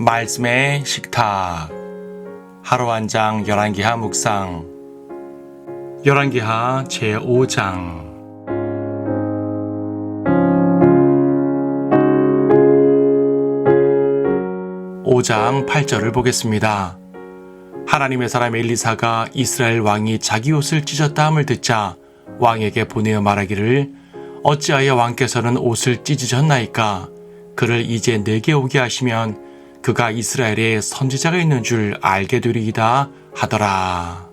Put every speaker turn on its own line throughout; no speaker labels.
말씀의 식탁 하루 한 장 열왕기하 묵상 열왕기하 제5장 5장 8절을 보겠습니다. 하나님의 사람 엘리사가 이스라엘 왕이 자기 옷을 찢었다 함을 듣자 왕에게 보내어 말하기를 어찌하여 왕께서는 옷을 찢으셨나이까? 그를 이제 내게 오게 하시면 그가 이스라엘에 선지자가 있는 줄 알게 되리이다 하더라.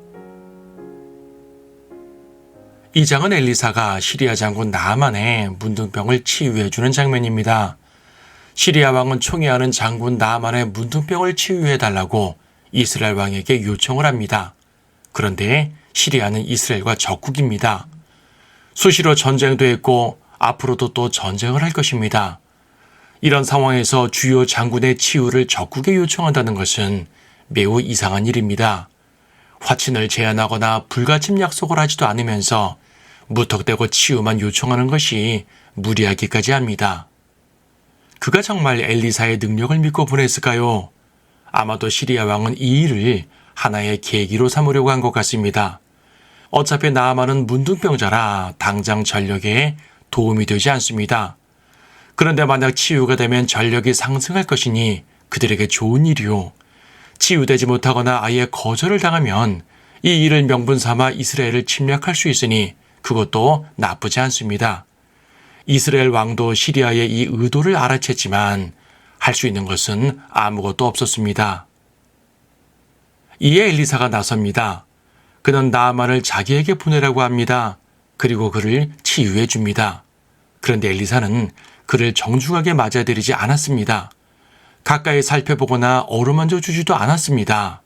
이 장은 엘리사가 시리아 장군 나아만의 문둥병을 치유해주는 장면입니다. 시리아 왕은 총애하는 장군 나아만의 문둥병을 치유해달라고 이스라엘 왕에게 요청을 합니다. 그런데 시리아는 이스라엘과 적국입니다. 수시로 전쟁도 했고 앞으로도 또 전쟁을 할 것입니다. 이런 상황에서 주요 장군의 치유를 적국에 요청한다는 것은 매우 이상한 일입니다. 화친을 제안하거나 불가침 약속을 하지도 않으면서 무턱대고 치유만 요청하는 것이 무리하기까지 합니다. 그가 정말 엘리사의 능력을 믿고 보냈을까요? 아마도 시리아 왕은 이 일을 하나의 계기로 삼으려고 한 것 같습니다. 어차피 나아만은 문둥병자라 당장 전력에 도움이 되지 않습니다. 그런데 만약 치유가 되면 전력이 상승할 것이니 그들에게 좋은 일이요. 치유되지 못하거나 아예 거절을 당하면 이 일을 명분 삼아 이스라엘을 침략할 수 있으니 그것도 나쁘지 않습니다. 이스라엘 왕도 시리아의 이 의도를 알아챘지만 할 수 있는 것은 아무것도 없었습니다. 이에 엘리사가 나섭니다. 그는 나아만을 자기에게 보내라고 합니다. 그리고 그를 치유해 줍니다. 그런데 엘리사는 그를 정중하게 맞아들이지 않았습니다. 가까이 살펴보거나 어루만져 주지도 않았습니다.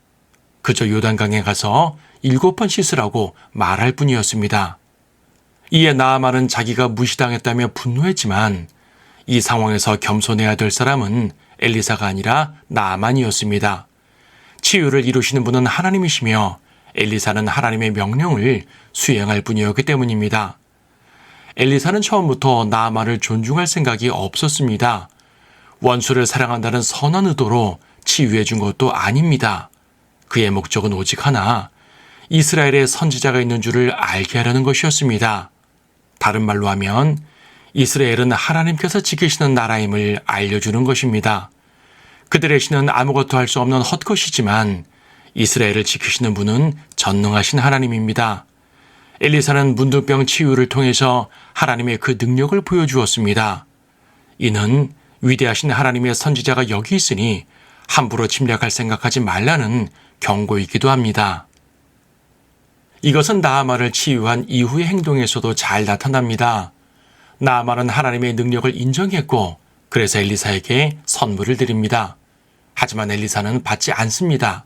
그저 요단강에 가서 7번 씻으라고 말할 뿐이었습니다. 이에 나아만은 자기가 무시당했다며 분노했지만 이 상황에서 겸손해야 될 사람은 엘리사가 아니라 나아만이었습니다. 치유를 이루시는 분은 하나님이시며 엘리사는 하나님의 명령을 수행할 뿐이었기 때문입니다. 엘리사는 처음부터 나아만을 존중할 생각이 없었습니다. 원수를 사랑한다는 선한 의도로 치유해 준 것도 아닙니다. 그의 목적은 오직 하나, 이스라엘에 선지자가 있는 줄을 알게 하려는 것이었습니다. 다른 말로 하면 이스라엘은 하나님께서 지키시는 나라임을 알려주는 것입니다. 그들의 신은 아무것도 할 수 없는 헛것이지만 이스라엘을 지키시는 분은 전능하신 하나님입니다. 엘리사는 문둥병 치유를 통해서 하나님의 그 능력을 보여주었습니다. 이는 위대하신 하나님의 선지자가 여기 있으니 함부로 침략할 생각하지 말라는 경고이기도 합니다. 이것은 나아만을 치유한 이후의 행동에서도 잘 나타납니다. 나아만은 하나님의 능력을 인정했고 그래서 엘리사에게 선물을 드립니다. 하지만 엘리사는 받지 않습니다.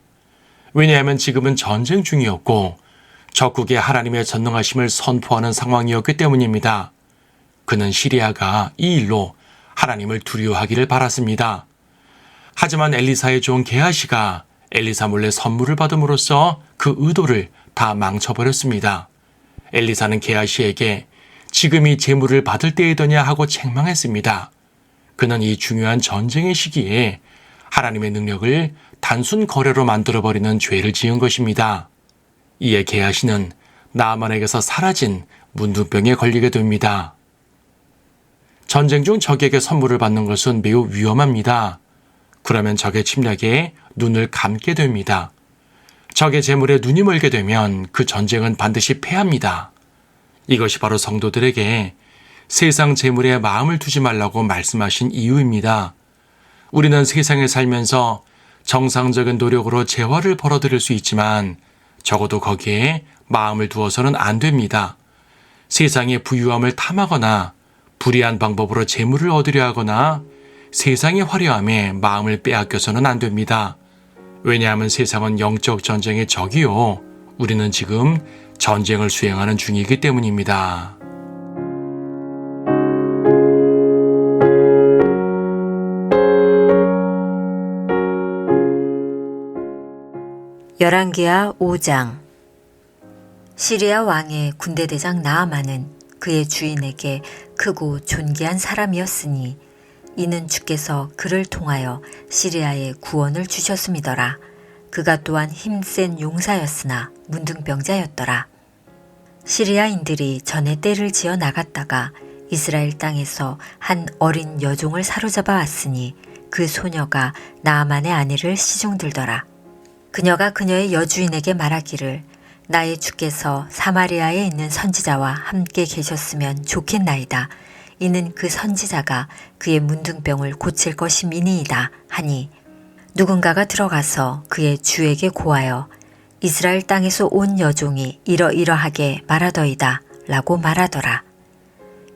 왜냐하면 지금은 전쟁 중이었고 적국의 하나님의 전능하심을 선포하는 상황이었기 때문입니다. 그는 시리아가 이 일로 하나님을 두려워하기를 바랐습니다. 하지만 엘리사의 종 게하시가 엘리사 몰래 선물을 받음으로써 그 의도를 다 망쳐버렸습니다. 엘리사는 게하시에게 지금이 재물을 받을 때이더냐 하고 책망했습니다. 그는 이 중요한 전쟁의 시기에 하나님의 능력을 단순 거래로 만들어버리는 죄를 지은 것입니다. 이에 게하시는 나아만에게서 사라진 문둥병에 걸리게 됩니다. 전쟁 중 적에게 선물을 받는 것은 매우 위험합니다. 그러면 적의 침략에 눈을 감게 됩니다. 적의 재물에 눈이 멀게 되면 그 전쟁은 반드시 패합니다. 이것이 바로 성도들에게 세상 재물에 마음을 두지 말라고 말씀하신 이유입니다. 우리는 세상에 살면서 정상적인 노력으로 재화를 벌어들일 수 있지만 적어도 거기에 마음을 두어서는 안 됩니다. 세상의 부유함을 탐하거나 불의한 방법으로 재물을 얻으려 하거나 세상의 화려함에 마음을 빼앗겨서는 안 됩니다. 왜냐하면 세상은 영적 전쟁의 적이요. 우리는 지금 전쟁을 수행하는 중이기 때문입니다.
열왕기하 5장. 시리아 왕의 군대대장 나아만은 그의 주인에게 크고 존귀한 사람이었으니 이는 주께서 그를 통하여 시리아에 구원을 주셨음이더라. 그가 또한 힘센 용사였으나 문둥병자였더라. 시리아인들이 전에 떼를 지어 나갔다가 이스라엘 땅에서 한 어린 여종을 사로잡아 왔으니 그 소녀가 나아만의 아내를 시중들더라. 그녀가 그녀의 여주인에게 말하기를 나의 주께서 사마리아에 있는 선지자와 함께 계셨으면 좋겠나이다. 이는 그 선지자가 그의 문둥병을 고칠 것임이니이다 하니 누군가가 들어가서 그의 주에게 고하여 이스라엘 땅에서 온 여종이 이러이러하게 말하더이다 라고 말하더라.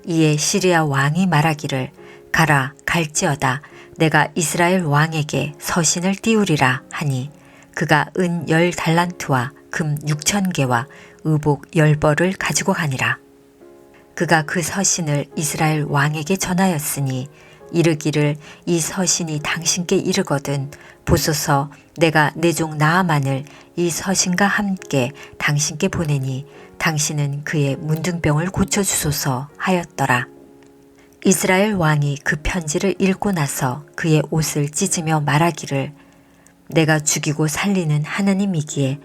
이에 시리아 왕이 말하기를 가라 갈지어다 내가 이스라엘 왕에게 서신을 띄우리라 하니 그가 은 10달란트와 금 6,000개와 의복 10벌을 가지고 가니라. 그가 그 서신을 이스라엘 왕에게 전하였으니 이르기를 이 서신이 당신께 이르거든 보소서 내가 내 종 나아만을 이 서신과 함께 당신께 보내니 당신은 그의 문둥병을 고쳐주소서 하였더라. 이스라엘 왕이 그 편지를 읽고 나서 그의 옷을 찢으며 말하기를 내가 죽이고 살리는 하나님이기에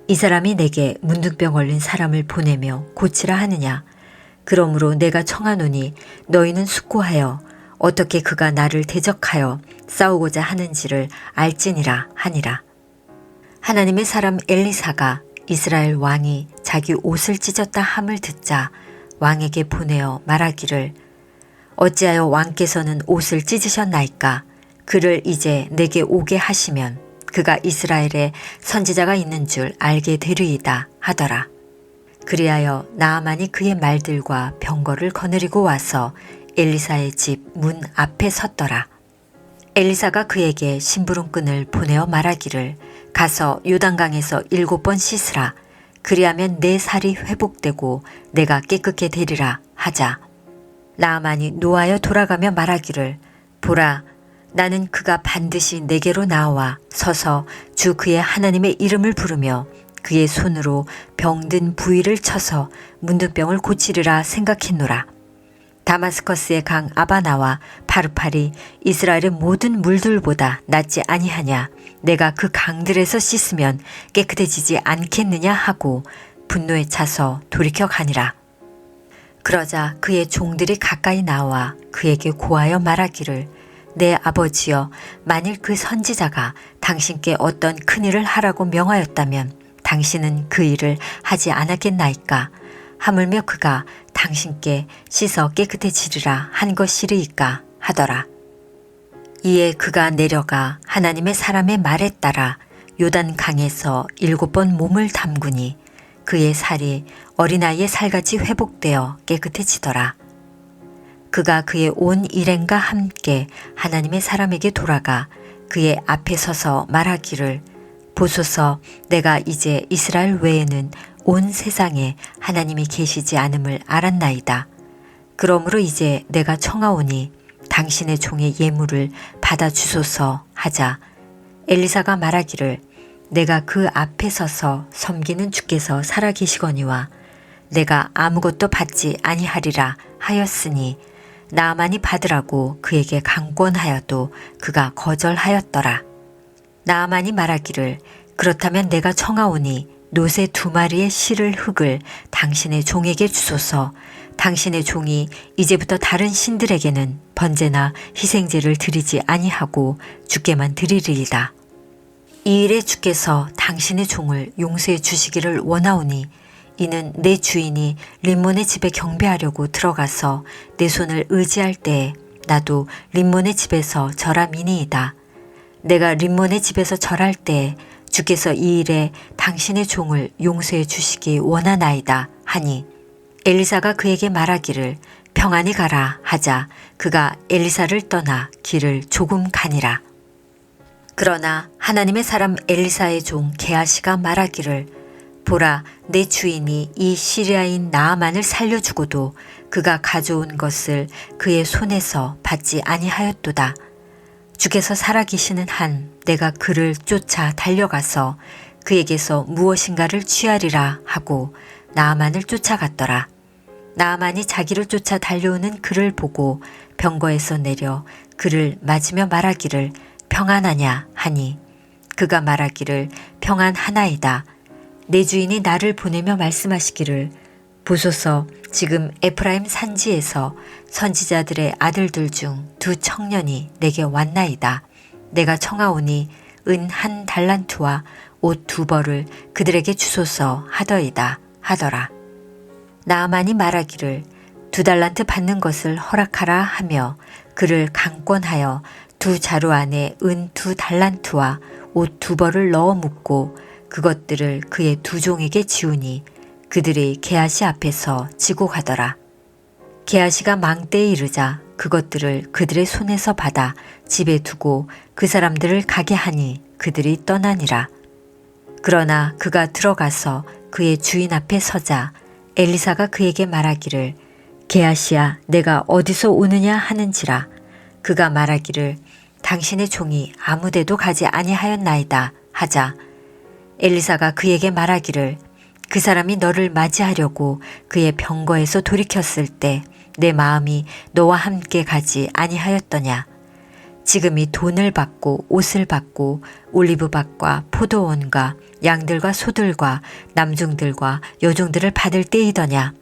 이 사람이 내게 문둥병 걸린 사람을 보내며 고치라 하느냐. 그러므로 내가 청하노니 너희는 숙고하여 어떻게 그가 나를 대적하여 싸우고자 하는지를 알지니라 하니라. 하나님의 사람 엘리사가 이스라엘 왕이 자기 옷을 찢었다 함을 듣자 왕에게 보내어 말하기를 어찌하여 왕께서는 옷을 찢으셨나이까. 그를 이제 내게 오게 하시면 그가 이스라엘에 선지자가 있는 줄 알게 되리이다 하더라. 그리하여 나아만이 그의 말들과 병거를 거느리고 와서 엘리사의 집 문 앞에 섰더라. 엘리사가 그에게 심부름꾼을 보내어 말하기를 가서 요단강에서 7번 씻으라. 그리하면 내 살이 회복되고 내가 깨끗게 되리라 하자. 나아만이 노하여 돌아가며 말하기를 보라 나는 그가 반드시 내게로 나와 서서 주 그의 하나님의 이름을 부르며 그의 손으로 병든 부위를 쳐서 문둥병을 고치리라 생각했노라. 다마스커스의 강 아바나와 파르팔이 이스라엘의 모든 물들보다 낫지 아니하냐. 내가 그 강들에서 씻으면 깨끗해지지 않겠느냐 하고 분노에 차서 돌이켜 가니라. 그러자 그의 종들이 가까이 나와 그에게 고하여 말하기를 내 아버지여 만일 그 선지자가 당신께 어떤 큰일을 하라고 명하였다면 당신은 그 일을 하지 않았겠나이까. 하물며 그가 당신께 씻어 깨끗해지리라 한 것이리이까 하더라. 이에 그가 내려가 하나님의 사람의 말에 따라 요단 강에서 7번 몸을 담그니 그의 살이 어린아이의 살같이 회복되어 깨끗해지더라. 그가 그의 온 일행과 함께 하나님의 사람에게 돌아가 그의 앞에 서서 말하기를 보소서 내가 이제 이스라엘 외에는 온 세상에 하나님이 계시지 않음을 알았나이다. 그러므로 이제 내가 청하오니 당신의 종의 예물을 받아주소서 하자. 엘리사가 말하기를 내가 그 앞에 서서 섬기는 주께서 살아계시거니와 내가 아무것도 받지 아니하리라 하였으니 나아만이 받으라고 그에게 강권하여도 그가 거절하였더라. 나아만이 말하기를 그렇다면 내가 청하오니 노새 2마리의 실을 흙을 당신의 종에게 주소서. 당신의 종이 이제부터 다른 신들에게는 번제나 희생제를 드리지 아니하고 주께만 드리리이다. 이 일에 주께서 당신의 종을 용서해 주시기를 원하오니 이는 내 주인이 림몬의 집에 경배하려고 들어가서 내 손을 의지할 때에 나도 림몬의 집에서 절함이니이다. 내가 림몬의 집에서 절할 때에 주께서 이 일에 당신의 종을 용서해 주시기 원하나이다 하니 엘리사가 그에게 말하기를 평안히 가라 하자 그가 엘리사를 떠나 길을 조금 가니라. 그러나 하나님의 사람 엘리사의 종 게하시가 말하기를 보라 내 주인이 이 시리아인 나아만을 살려주고도 그가 가져온 것을 그의 손에서 받지 아니하였도다. 주께서 살아계시는 한 내가 그를 쫓아 달려가서 그에게서 무엇인가를 취하리라 하고 나아만을 쫓아갔더라. 나아만이 자기를 쫓아 달려오는 그를 보고 병거에서 내려 그를 맞으며 말하기를 평안하냐 하니 그가 말하기를 평안하나이다. 내 주인이 나를 보내며 말씀하시기를 보소서 지금 에프라임 산지에서 선지자들의 아들들 중 두 청년이 내게 왔나이다. 내가 청하오니 은 1달란트와 옷 2벌을 그들에게 주소서 하더이다 하더라. 나아만이 말하기를 2달란트 받는 것을 허락하라 하며 그를 강권하여 2자루 안에 은 2달란트와 옷 2벌을 넣어 묻고 그것들을 그의 2종에게 지우니 그들이 게하시 앞에서 지고 가더라. 게하시가 망때에 이르자 그것들을 그들의 손에서 받아 집에 두고 그 사람들을 가게 하니 그들이 떠나니라. 그러나 그가 들어가서 그의 주인 앞에 서자 엘리사가 그에게 말하기를 게하시야 내가 어디서 오느냐 하는지라. 그가 말하기를 당신의 종이 아무데도 가지 아니하였나이다 하자 엘리사가 그에게 말하기를 그 사람이 너를 맞이하려고 그의 병거에서 돌이켰을 때 내 마음이 너와 함께 가지 아니하였더냐. 지금이 돈을 받고 옷을 받고 올리브밭과 포도원과 양들과 소들과 남중들과 여종들을 받을 때이더냐.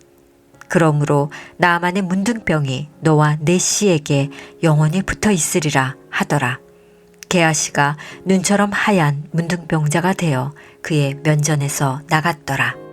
그러므로 나아만의 문둥병이 너와 내 씨에게 영원히 붙어 있으리라 하더라. 게하시가 눈처럼 하얀 문둥병자가 되어 그의 면전에서 나갔더라.